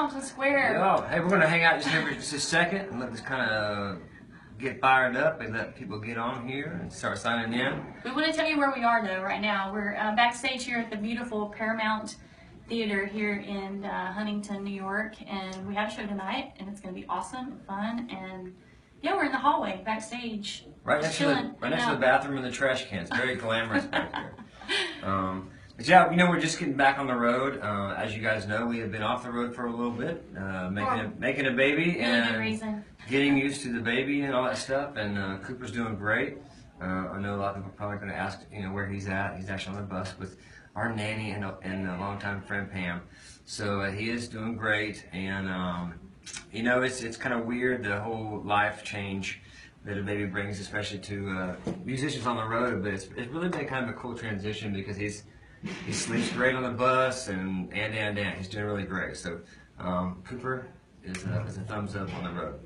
Thompson Square. Yo, hey, we're going to hang out just here for just a second and let this kind of get fired up and let people get on here and start signing in. We want to tell you where we are, though, right now. We're backstage here at the beautiful Paramount Theater here in Huntington, New York, and we have a show tonight, and it's going to be awesome and fun, and yeah, we're in the hallway backstage. Right next to the bathroom and the trash cans. Very glamorous back there. But yeah, you know, we're just getting back on the road. As you guys know, we have been off the road for a little bit, making a baby and getting used to the baby and all that stuff. And Cooper's doing great. I know a lot of people are probably going to ask, you know, where he's at. He's actually on the bus with our nanny and a longtime friend Pam. So he is doing great. And you know, it's kind of weird, the whole life change that a baby brings, especially to musicians on the road. But it's really been kind of a cool transition because he sleeps great on the bus and he's doing really great. So Cooper is a thumbs up on the road.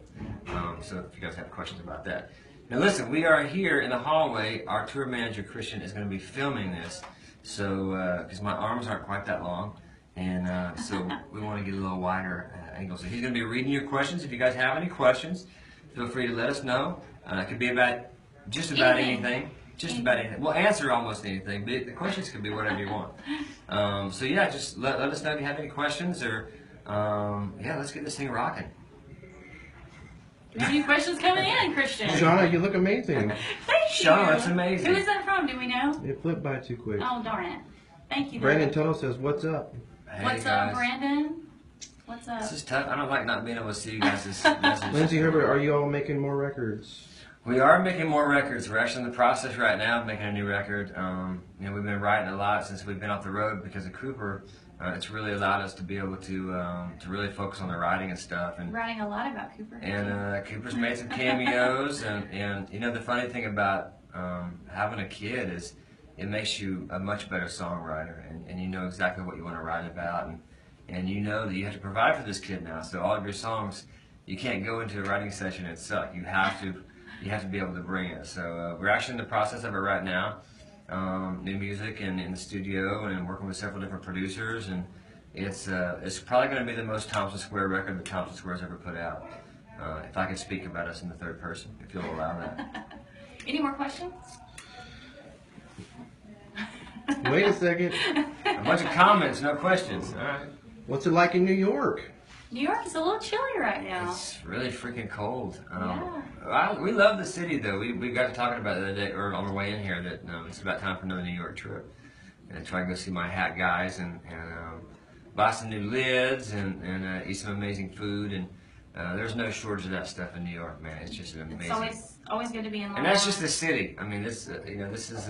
So if you guys have questions about that. Now listen, we are here in the hallway. Our tour manager Christian is going to be filming this, so because my arms aren't quite that long, and so we want to get a little wider angle. So he's going to be reading your questions. If you guys have any questions, feel free to let us know. It could be about just about anything. Just about anything. We'll answer almost anything, but the questions could be whatever you want. So yeah, just let us know if you have any questions, or yeah, let's get this thing rocking. Do you have any questions coming in, Christian? Shauna, you look amazing. Thank you. Shauna, that's amazing. Who is that from? Do we know? It flipped by too quick. Oh, darn it. Thank you. Brandon Tuttle says, "What's up?" Hey, What's guys. up, Brandon? What's up? This is tough. I don't like not being able to see you guys' messages. Lindsay Herbert, are you all making more records? We are making more records. We're actually in the process right now of making a new record. You know, we've been writing a lot since we've been off the road because of Cooper. It's really allowed us to be able to really focus on the writing and stuff. And writing a lot about Cooper. And Cooper's made some cameos. and you know, the funny thing about having a kid is it makes you a much better songwriter, and you know exactly what you want to write about, and you know that you have to provide for this kid now. So all of your songs, you can't go into a writing session and suck. You have to be able to bring it. So we're actually in the process of it right now. New music and in the studio and working with several different producers, and it's probably going to be the most Thompson Square record that Thompson Square's ever put out. If I could speak about us in the third person, if you'll allow that. Any more questions? Wait a second. A bunch of comments, no questions. All right. What's it like in New York? New York is a little chilly right now. It's really freaking cold. Yeah. We love the city, though. We got to talking about it the other day, or on the way in here, that it's about time for another New York trip. And try to go see my hat guys and buy some new lids and eat some amazing food. And there's no shortage of that stuff in New York, man. It's just amazing. It's always good to be in Long And that's Island. just the city. I mean, this is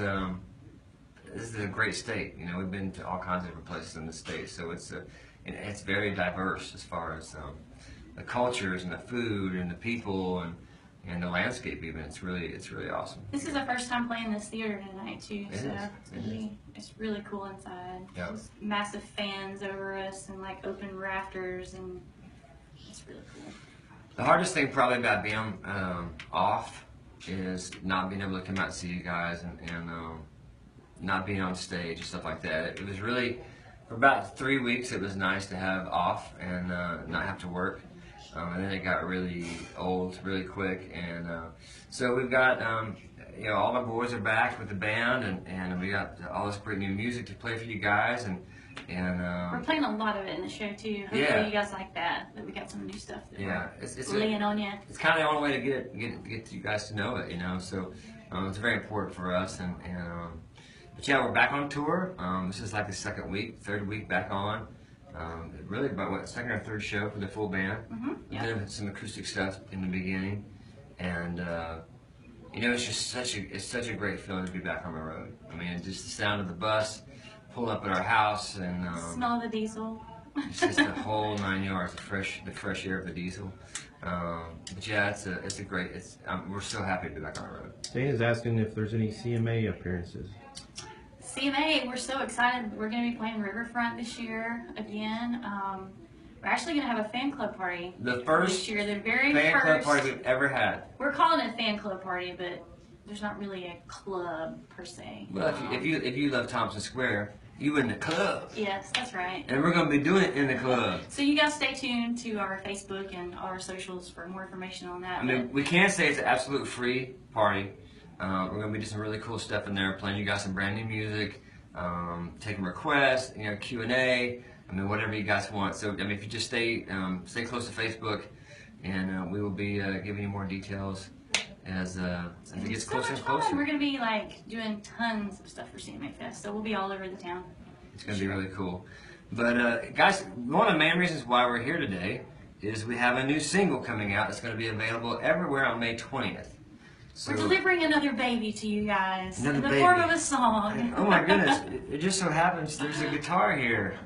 a great state. You know, we've been to all kinds of different places in the state, so it's very diverse as far as the cultures and the food and the people and the landscape. Even it's really awesome. This is our first time playing this theater tonight too, so it's really cool inside. Yep. There's massive fans over us and like open rafters, and it's really cool. The hardest thing probably about being off is not being able to come out and see you guys and not being on stage and stuff like that. It was really, for about 3 weeks, it was nice to have off and not have to work. And then it got really old really quick. And so we've got, you know, all my boys are back with the band, and we got all this great new music to play for you guys. And we're playing a lot of it in the show too. Hopefully you guys like that we got some new stuff that we're laying on you. It's kind of the only way to get you guys to know it, you know. So it's very important for us. But yeah, we're back on tour. This is like the third week back on. Really about second or third show for the full band. We did some acoustic stuff in the beginning, and you know, it's just such a great feeling to be back on the road. I mean, just the sound of the bus pulling up at our house, and smell of the diesel. It's just the whole 9 yards, the fresh air of the diesel. But yeah, it's a great. We're so happy to be back on the road. Dana's asking if there's any CMA appearances. CMA, we're so excited. We're going to be playing Riverfront this year again. We're actually going to have a fan club party this year. The very fan first club party we've ever had. We're calling it a fan club party, but there's not really a club per se. Well, if you love Thompson Square, You in the club. Yes, that's right. And we're going to be doing it in the club. So you guys stay tuned to our Facebook and our socials for more information on that. I mean, we can say it's an absolute free party. We're going to be doing some really cool stuff in there, playing you guys some brand new music, taking requests, Q&A, I mean, whatever you guys want. So, I mean, if you just stay close to Facebook, and we will be giving you more details as it gets closer and closer. We're going to be doing tons of stuff for CMA Fest, so we'll be all over the town. It's going to be really cool. But guys, one of the main reasons why we're here today is we have a new single coming out that's going to be available everywhere on May 20th. So, we're delivering another baby to you guys in the baby. form of a song. Oh my goodness, it just so happens there's a guitar here.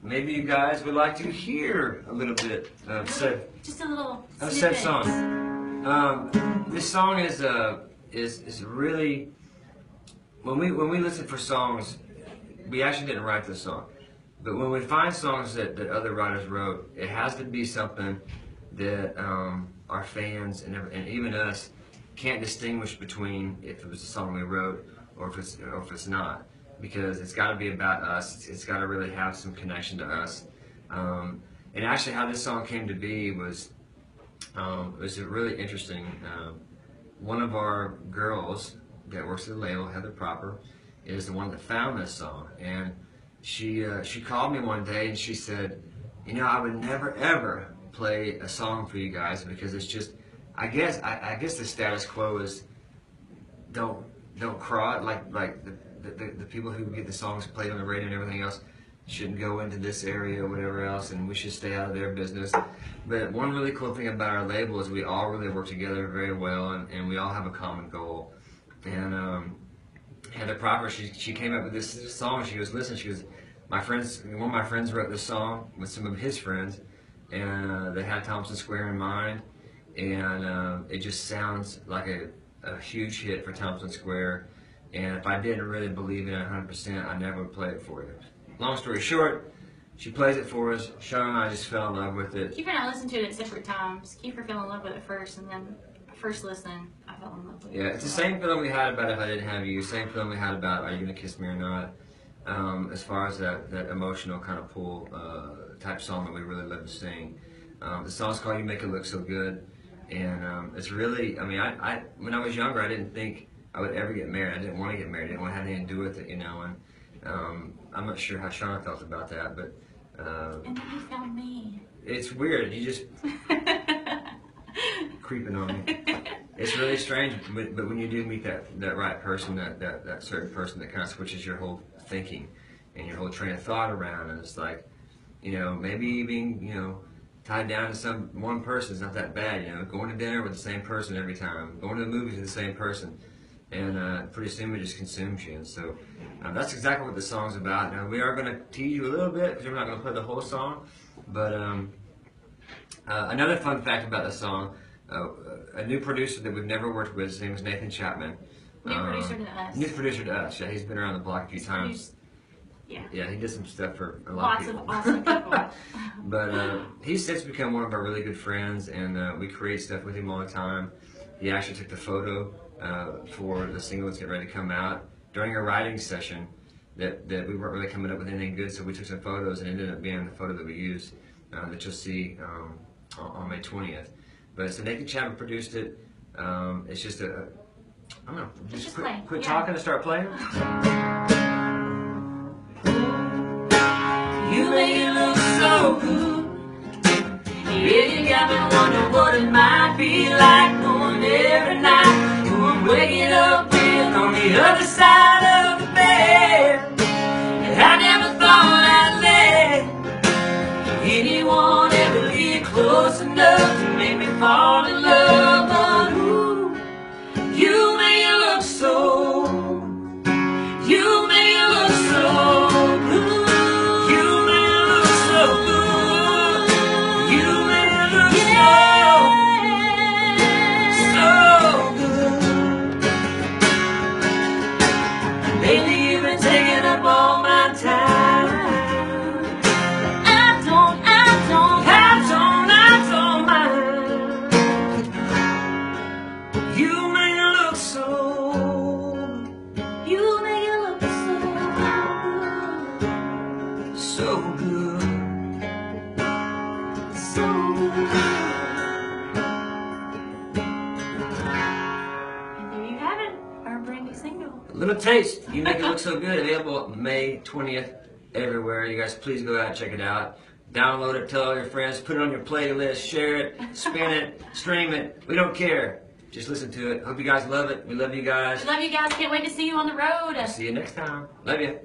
Maybe you guys would like to hear a little bit of said, just a little said snippet. song. This song is really, when we listen for songs, we actually didn't write this song, but when we find songs that other writers wrote, it has to be something that our fans and even us can't distinguish between if it was a song we wrote or if it's not, because it's got to be about us. It's got to really have some connection to us. And actually, how this song came to be was really interesting. One of our girls that works at the label, Heather Proper, is the one that found this song, and she called me one day and she said, I would never ever play a song for you guys because it's just, I guess the status quo is don't cry, like the people who get the songs played on the radio and everything else shouldn't go into this area or whatever else, and we should stay out of their business. But one really cool thing about our label is we all really work together very well, and we all have a common goal. And Heather Proper, she came up with this song. She goes, listen, one of my friends wrote this song with some of his friends, and they had Thompson Square in mind, and it just sounds like a huge hit for Thompson Square. And if I didn't really believe in it 100%, I never would play it for you. Long story short, she plays it for us. Sean and I just fell in love with it. Kiefer and I listened to it at separate times. Kiefer fell in love with it first, and then first listen, I fell in love with it. Yeah, it's the same feeling we had about If I Didn't Have You, same feeling we had about Are You Gonna Kiss Me or Not, as far as that emotional kind of pull type song that we really love to sing. The song's called You Make It Look So Good, and it's really, I mean, I when I was younger, I didn't think I would ever get married. I didn't want to get married. I didn't want to have anything to do with it, and I'm not sure how Shauna felt about that, but and then you found me. It's weird. You just creeping on me. It's really strange, but when you do meet that right person, that certain person that kind of switches your whole thinking and your whole train of thought around, and it's like, maybe being, tied down to one person is not that bad. Going to dinner with the same person every time, going to the movies with the same person, and pretty soon it just consumes you. And so that's exactly what the song's about. Now we are going to tease you a little bit because we're not going to play the whole song, but another fun fact about the song. A new producer that we've never worked with, his name is Nathan Chapman. New producer to us. New producer to us, yeah. He's been around the block a few times. Yeah. Yeah, he did some stuff for a lot of people. Lots of awesome people. But he's since become one of our really good friends, and we create stuff with him all the time. He actually took the photo for the single that's getting ready to come out during a writing session that we weren't really coming up with anything good, so we took some photos, and it ended up being the photo that we used that you'll see on May 20th. But so Nathan Chapman produced it. It's just I don't know. Just quit talking and start playing. You make it look so good. Yeah, you got me wondering what it might be like going every night. Going waking up with on the other side of the bed. And I never thought I'd let anyone ever get close enough to make me fall in love. But ooh, you make it look so. You make it look so good. You make it look so good. You make it look so good. so good. There you have it, our brand new single. A little taste. You Make It Look So Good. Available May 20th everywhere. You guys please go out and check it out. Download it, tell all your friends, put it on your playlist, share it, spin it, stream it. We don't care. Just listen to it. Hope you guys love it. We love you guys. We love you guys. Can't wait to see you on the road. See you next time. Love you.